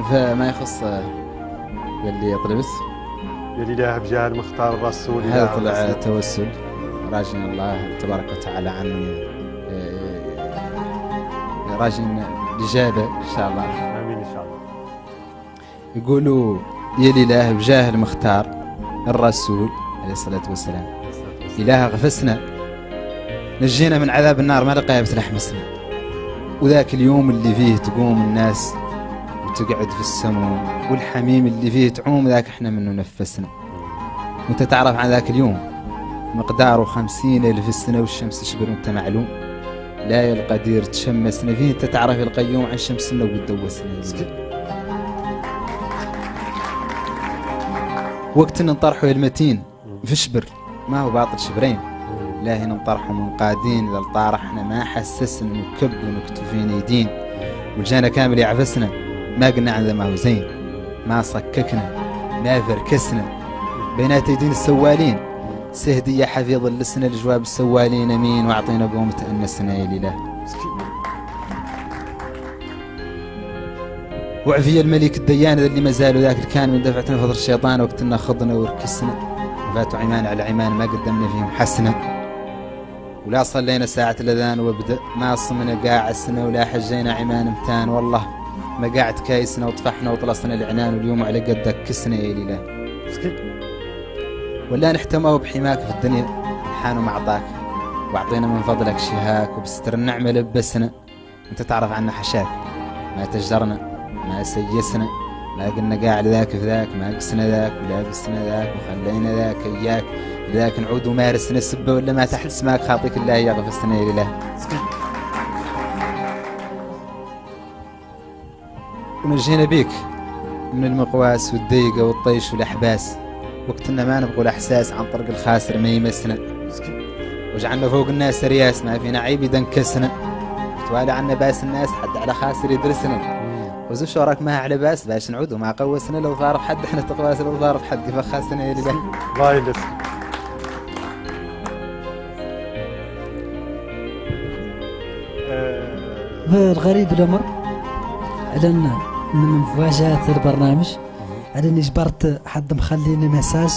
فما يخص اللي طلبت يا الإله بجاه المختار الرسول. هذا طلع توسل راجين الله تبارك وتعالى عن راجين الإجابة إن شاء الله. آمين إن شاء الله. يقولوا يا الإله بجاه المختار الرسول عليه الصلاة والسلام إله غفسنا نجينا من عذاب النار ما لقاها بتلحمسنا، وذاك اليوم اللي فيه تقوم الناس وتقعد في السموم، والحميم اللي فيه تعوم ذاك احنا منه نفسنا. وانت تعرف عن ذاك اليوم مقداره 50,000 سنة والشمس شبر وانت معلوم، لا يا القدير تشمسنا فيه. انت تعرف القيوم عن شمسنا وقدوسنا وقت نطرحوا المتين في شبر ما هو باطل شبرين، لا هنا نطرحوا منقادين للطارحنا ما حسسنا نكب ونكتفين يدين، والجانا كامل يعفسنا ما قلنا عن ذا ما هو زين، ما صككنا ما فركسنا بينات يدين السوالين. سهدي يا حفيظ اللسنة لجواب السوالين امين، واعطينا قوم تأنسنا يا الاله. وعفي الملك الديان ذا اللي ما زالوا ذاك كان من دفعتنا فضل الشيطان وقتنا خضنا وركسنا، وفاتوا عمان على عمان ما قدمنا فيهم حسنا، ولا صلينا ساعة الأذان وابدأ ما صمنا قاعسنا، ولا حجينا عمان متان والله ما قاعد كايسنا، وطفحنا وطلصنا العنان واليوم على قدك كسنا يا الإله. ولا نحتمى بحماك في الدنيا نحان معطاك، واعطينا من فضلك شهاك وبستر النعمة لبسنا. انت تعرف عنا حشاك ما تجرنا ما سيسنا، ما قلنا قاعد ذاك في ذاك ما قسنا ذاك ولا قسنا ذاك وخلينا ذاك اياك ذاك نعود ومارسنا السبة ولا ما تحت سماك خاطيك الله يغفصنا يا الاله. ونجينا بيك من المقواس والضيقة والطيش والأحباس، وقتنا ما نبغوا الأحساس عن طرق الخاسر ما يمسنا، وجعلنا فوق الناس رياس ما فينا عيب يدنكسنا، توالى عنا باس الناس حد على خاسر يدرسنا، وزو شوراك ما على باس باش نعود وما قوسنا، لو ضارب حد احنا تقواس لو ضارب حد كيف خاسنا يا لله. الله يلسك. الغريب الأمر على أن من مفاجآت البرنامج على أني جبرت حد مخليني ميساج